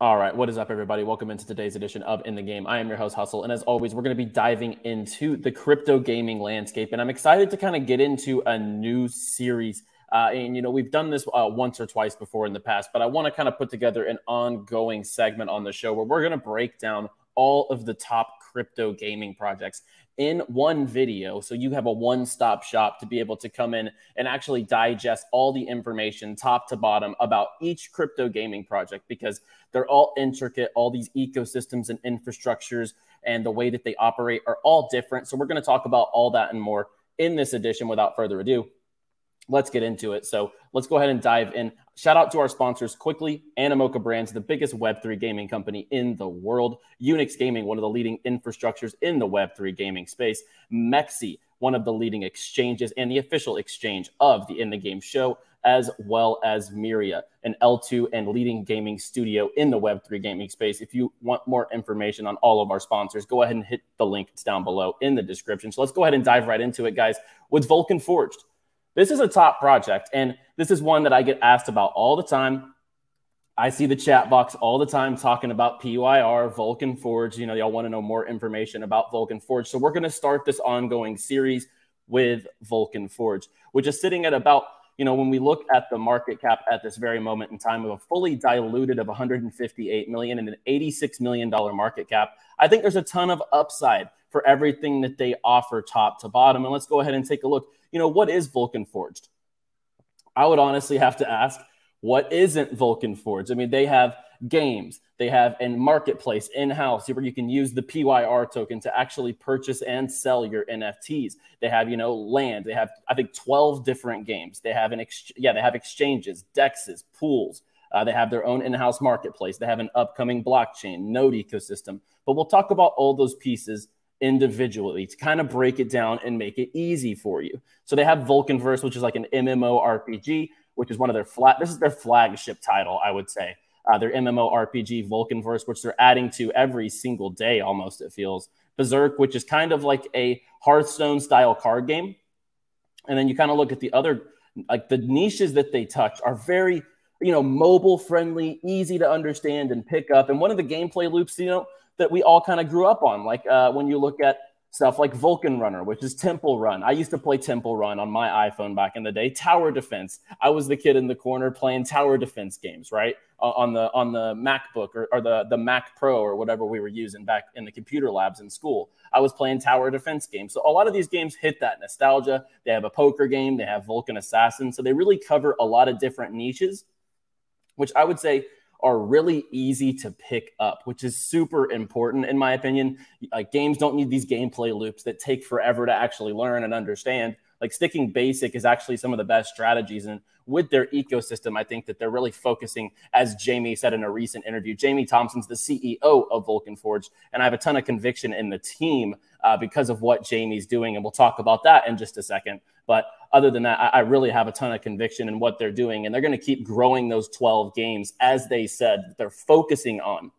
All right, what is up, everybody? Welcome into today's edition of In the Game. I am your host, Hustle, and as always, we're going to be diving into the crypto gaming landscape, and I'm excited to kind of get into a new series. We've done this once or twice before in the past, but I want to kind of put together an ongoing segment on the show where we're going to break down all of the top crypto gaming projects in one video. So you have a one-stop shop to be able to come in and actually digest all the information top to bottom about each crypto gaming project, because they're all intricate. All these ecosystems and infrastructures and the way that they operate are all different. So we're going to talk about all that and more in this edition. Without further ado, let's get into it. So let's go ahead and dive in. Shout out to our sponsors quickly. Animoca Brands, the biggest Web3 gaming company in the world. Unix Gaming, one of the leading infrastructures in the Web3 gaming space. MEXC, one of the leading exchanges and the official exchange of the In the Game show, as well as Myria, an L2 and leading gaming studio in the Web3 gaming space. If you want more information on all of our sponsors, go ahead and hit the link. It's down below in the description. So let's go ahead and dive right into it, guys, with Vulcan Forged. This is a top project, and this is one that I get asked about all the time. I see the chat box all the time talking about PYR, Vulcan Forged. You know, y'all want to know more information about Vulcan Forged. So we're going to start this ongoing series with Vulcan Forged, which is sitting at about, when we look at the market cap at this very moment in time of a fully diluted of 158 million and an $86 million market cap, I think there's a ton of upside for everything that they offer top to bottom. And let's go ahead and take a look. What is Vulcan Forged? I would honestly have to ask, what isn't Vulcan Forged? I mean, they have games, they have a marketplace in-house where you can use the PYR token to actually purchase and sell your NFTs. They have, land. They have, I think, 12 different games. They have they have exchanges, dexes, pools. They have their own in-house marketplace. They have an upcoming blockchain, node ecosystem. But we'll talk about all those pieces individually to kind of break it down and make it easy for you. So they have Vulcanverse, which is like an MMORPG, which is one of this is their flagship title, I would say. Their MMORPG Vulcanverse, which they're adding to every single day almost, it feels. Berserk, which is kind of like a Hearthstone style card game. And then you kind of look at the other, like the niches that they touch are very, mobile friendly, easy to understand and pick up. And one of the gameplay loops, that we all kind of grew up on, like when you look at stuff like Vulcan Runner, which is Temple Run. I used to play Temple Run on my iPhone back in the day. Tower Defense. I was the kid in the corner playing tower defense games, right? On the MacBook or the Mac Pro or whatever we were using back in the computer labs in school. I was playing tower defense games. So a lot of these games hit that nostalgia. They have a poker game. They have Vulcan Assassin. So they really cover a lot of different niches, which I would say are really easy to pick up, which is super important in my opinion. Like, games don't need these gameplay loops that take forever to actually learn and understand. Like, sticking basic is actually some of the best strategies. And with their ecosystem, I think that they're really focusing, as Jamie said in a recent interview. Jamie Thompson's the CEO of Vulcan Forged, and I have a ton of conviction in the team because of what Jamie's doing, and we'll talk about that in just a second. But other than that, I really have a ton of conviction in what they're doing, and they're going to keep growing those 12 games, as they said, they're focusing on.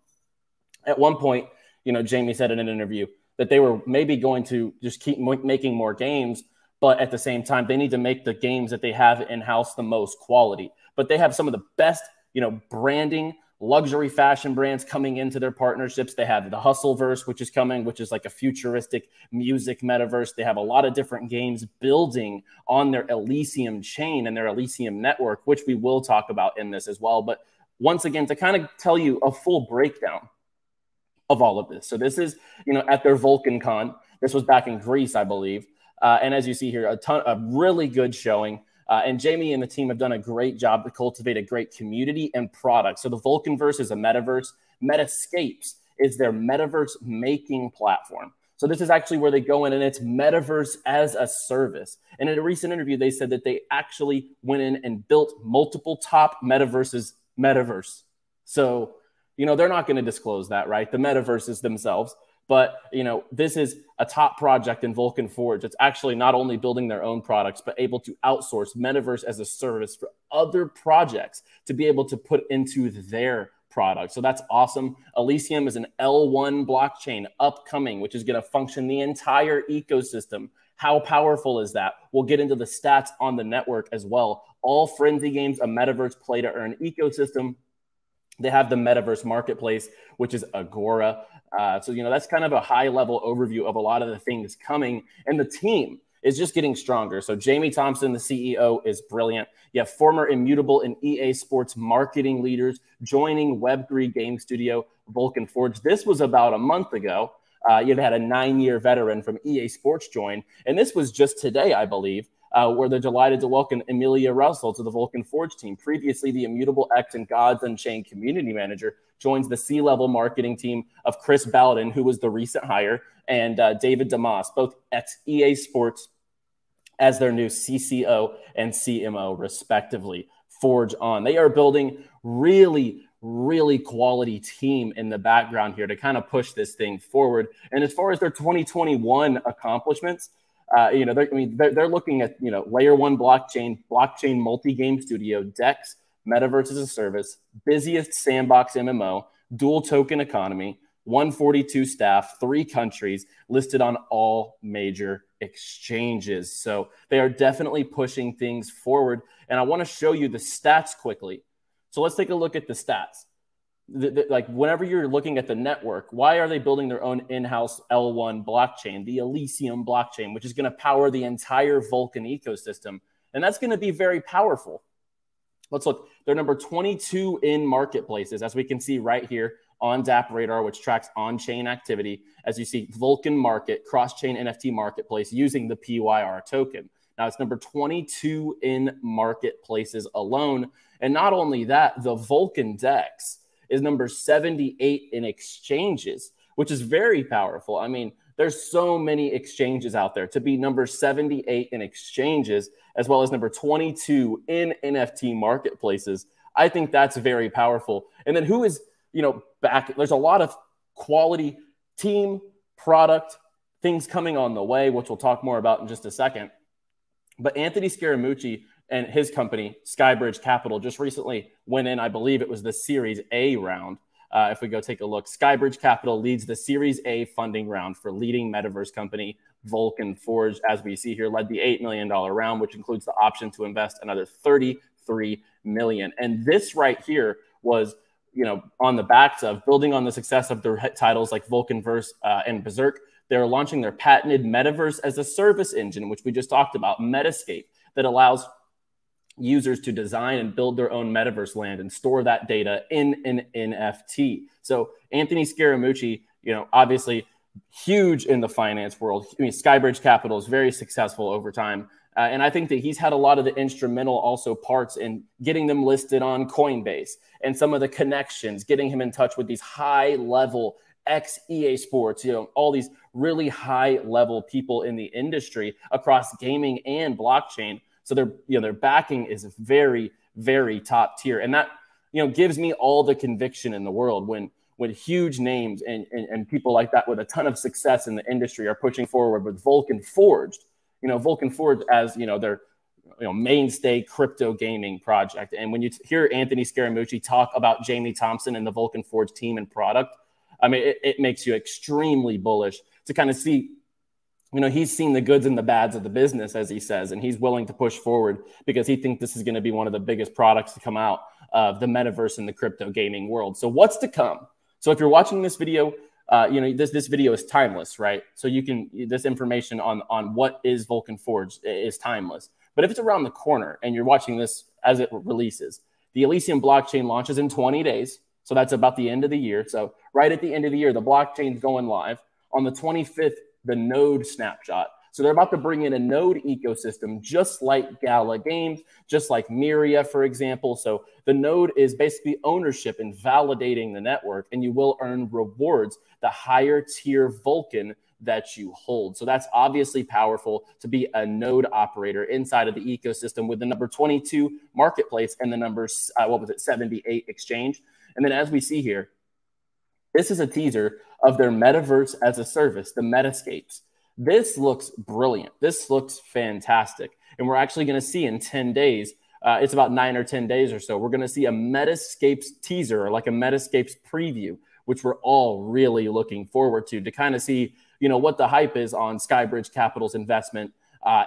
At one point, Jamie said in an interview that they were maybe going to just keep making more games, but at the same time, they need to make the games that they have in-house the most quality. But they have some of the best, branding, luxury fashion brands coming into their partnerships. They have the Hustleverse, which is coming, which is like a futuristic music metaverse. They have a lot of different games building on their Elysium chain and their Elysium network, which we will talk about in this as well. But once again, to kind of tell you a full breakdown of all of this. So this is, at their Vulcan Con. This was back in Greece, I believe. And as you see here, a really good showing. And Jamie and the team have done a great job to cultivate a great community and product. So the Vulcanverse is a metaverse. Metascapes is their metaverse making platform. So this is actually where they go in, and it's metaverse as a service. And in a recent interview, they said that they actually went in and built multiple top metaverse. So, they're not going to disclose that, right? The metaverses themselves. But, this is a top project in Vulcan Forge. It's actually not only building their own products, but able to outsource metaverse as a service for other projects to be able to put into their product. So that's awesome. Elysium is an L1 blockchain upcoming, which is going to function the entire ecosystem. How powerful is that? We'll get into the stats on the network as well. All Frenzy games, a metaverse play to earn ecosystem. They have the Metaverse Marketplace, which is Agora. So, that's kind of a high-level overview of a lot of the things coming. And the team is just getting stronger. So Jamie Thompson, the CEO, is brilliant. You have former Immutable and EA Sports marketing leaders joining Web3 game studio Vulcan Forged. This was about a month ago. You'd had a 9-year veteran from EA Sports join. And this was just today, I believe, where they're delighted to welcome Emilia Russell to the Vulcan Forged team. Previously, the Immutable X and Gods Unchained community manager joins the C-level marketing team of Chris Bowden, who was the recent hire, and David Damas, both ex-EA Sports, as their new CCO and CMO, respectively. Forge on. They are building really quality team in the background here to kind of push this thing forward. And as far as their 2021 accomplishments, they're looking at, layer 1 blockchain multi-game studio, DEX, Metaverse as a service, busiest sandbox MMO, dual token economy, 142 staff, 3 countries, listed on all major exchanges. So they are definitely pushing things forward. And I want to show you the stats quickly. So let's take a look at the stats. Like whenever you're looking at the network, why are they building their own in-house L1 blockchain, the Elysium blockchain, which is going to power the entire Vulcan ecosystem? And that's going to be very powerful. Let's look. They're number 22 in marketplaces, as we can see right here on DApp Radar, which tracks on-chain activity. As you see, Vulcan Market, cross-chain NFT marketplace using the PYR token. Now it's number 22 in marketplaces alone. And not only that, the Vulcan DEX is number 78 in exchanges, which is very powerful. I mean, there's so many exchanges out there. To be number 78 in exchanges, as well as number 22 in NFT marketplaces, I think that's very powerful. And then who is, back? There's a lot of quality team, product, things coming on the way, which we'll talk more about in just a second. But Anthony Scaramucci and his company, Skybridge Capital, just recently went in, I believe it was the Series A round. If we go take a look, Skybridge Capital leads the Series A funding round for leading metaverse company Vulcan Forged. As we see here, led the $8 million round, which includes the option to invest another $33 million. And this right here was, on the backs of building on the success of their titles like Vulcanverse and Berserk. They're launching their patented Metaverse as a service engine, which we just talked about, Metascape, that allows users to design and build their own metaverse land and store that data in an NFT. So Anthony Scaramucci, obviously huge in the finance world. I mean, Skybridge Capital is very successful over time. And I think that he's had a lot of the instrumental also parts in getting them listed on Coinbase and some of the connections, getting him in touch with these high level ex-EA Sports, all these really high level people in the industry across gaming and blockchain. So their backing is very, very top tier. And that, gives me all the conviction in the world when huge names and people like that with a ton of success in the industry are pushing forward with Vulcan Forged, Vulcan Forged as, their mainstay crypto gaming project. And when you hear Anthony Scaramucci talk about Jamie Thompson and the Vulcan Forged team and product, I mean, it makes you extremely bullish to kind of see, he's seen the goods and the bads of the business, as he says, and he's willing to push forward because he thinks this is going to be one of the biggest products to come out of the metaverse in the crypto gaming world. So what's to come? So if you're watching this video, this video is timeless, right? So this information on what is Vulcan Forged is timeless. But if it's around the corner and you're watching this as it releases, the Elysium blockchain launches in 20 days. So that's about the end of the year. So right at the end of the year, the blockchain's going live. On the 25th, the node snapshot. So they're about to bring in a node ecosystem, just like Gala Games, just like Myria, for example. So the node is basically ownership and validating the network, and you will earn rewards the higher tier Vulcan that you hold. So that's obviously powerful to be a node operator inside of the ecosystem with the number 22 marketplace and the number, 78 exchange. And then as we see here, this is a teaser of their metaverse as a service, the Metascapes. This looks brilliant. This looks fantastic. And we're actually going to see in 10 days, it's about 9 or 10 days or so, we're going to see a Metascapes teaser, or like a Metascapes preview, which we're all really looking forward to kind of see, what the hype is on Skybridge Capital's investment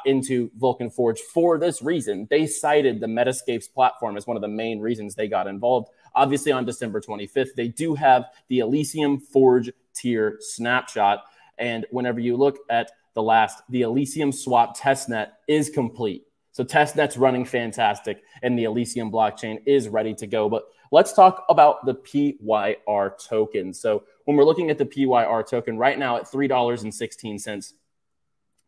into Vulcan Forge. For this reason, they cited the Metascapes platform as one of the main reasons they got involved. Obviously, on December 25th, they do have the Elysium Forged tier snapshot. And whenever you look at the Elysium swap testnet is complete. So testnet's running fantastic, and the Elysium blockchain is ready to go. But let's talk about the PYR token. So when we're looking at the PYR token right now at $3.16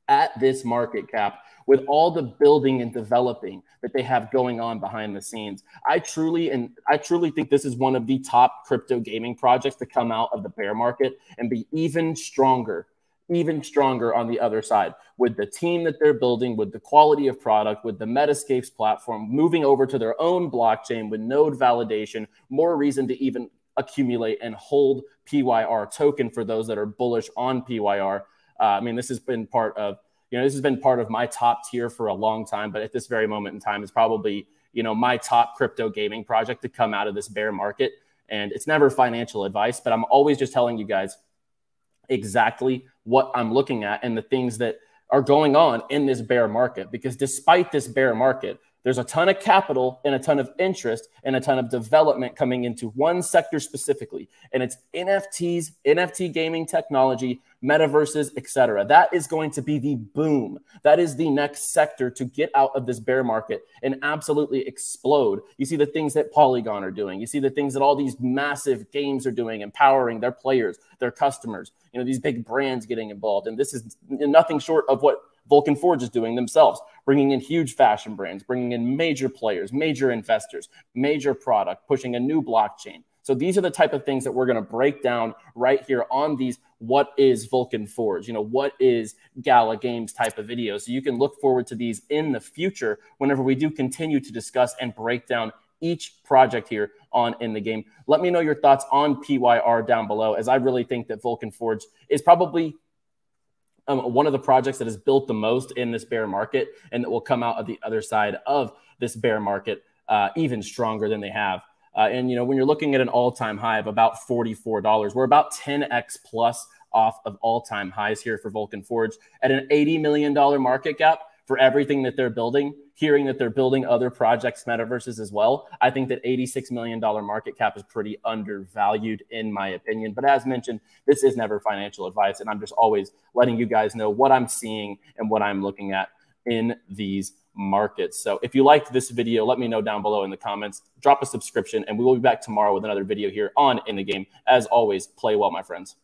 at this market cap, with all the building and developing that they have going on behind the scenes, I truly think this is one of the top crypto gaming projects to come out of the bear market and be even stronger on the other side, with the team that they're building, with the quality of product, with the Metascape's platform moving over to their own blockchain with node validation, more reason to even accumulate and hold PYR token for those that are bullish on PYR. I mean, this has been part of my top tier for a long time, but at this very moment in time, it's probably, my top crypto gaming project to come out of this bear market. And it's never financial advice, but I'm always just telling you guys exactly what I'm looking at and the things that are going on in this bear market. Because despite this bear market, there's a ton of capital and a ton of interest and a ton of development coming into one sector specifically, and it's NFTs, NFT gaming technology, metaverses, etc. That is going to be the boom. That is the next sector to get out of this bear market and absolutely explode. You see the things that Polygon are doing. You see the things that all these massive games are doing, empowering their players, their customers, these big brands getting involved. And this is nothing short of what Vulcan Forged is doing themselves, bringing in huge fashion brands, bringing in major players, major investors, major product, pushing a new blockchain. So these are the type of things that we're going to break down right here on these what is Vulcan Forged, what is Gala Games type of videos. So you can look forward to these in the future whenever we do continue to discuss and break down each project here on In the Game. Let me know your thoughts on PYR down below, as I really think that Vulcan Forged is probably one of the projects that has built the most in this bear market, and that will come out of the other side of this bear market even stronger than they have. And when you're looking at an all-time high of about $44, we're about 10x plus off of all-time highs here for Vulcan Forged at an $80 million market cap for everything that they're building. Hearing that they're building other projects, metaverses as well, I think that $86 million market cap is pretty undervalued in my opinion. But as mentioned, this is never financial advice, and I'm just always letting you guys know what I'm seeing and what I'm looking at in these markets. So if you liked this video, let me know down below in the comments. Drop a subscription, and we will be back tomorrow with another video here on In the Game. As always, play well, my friends.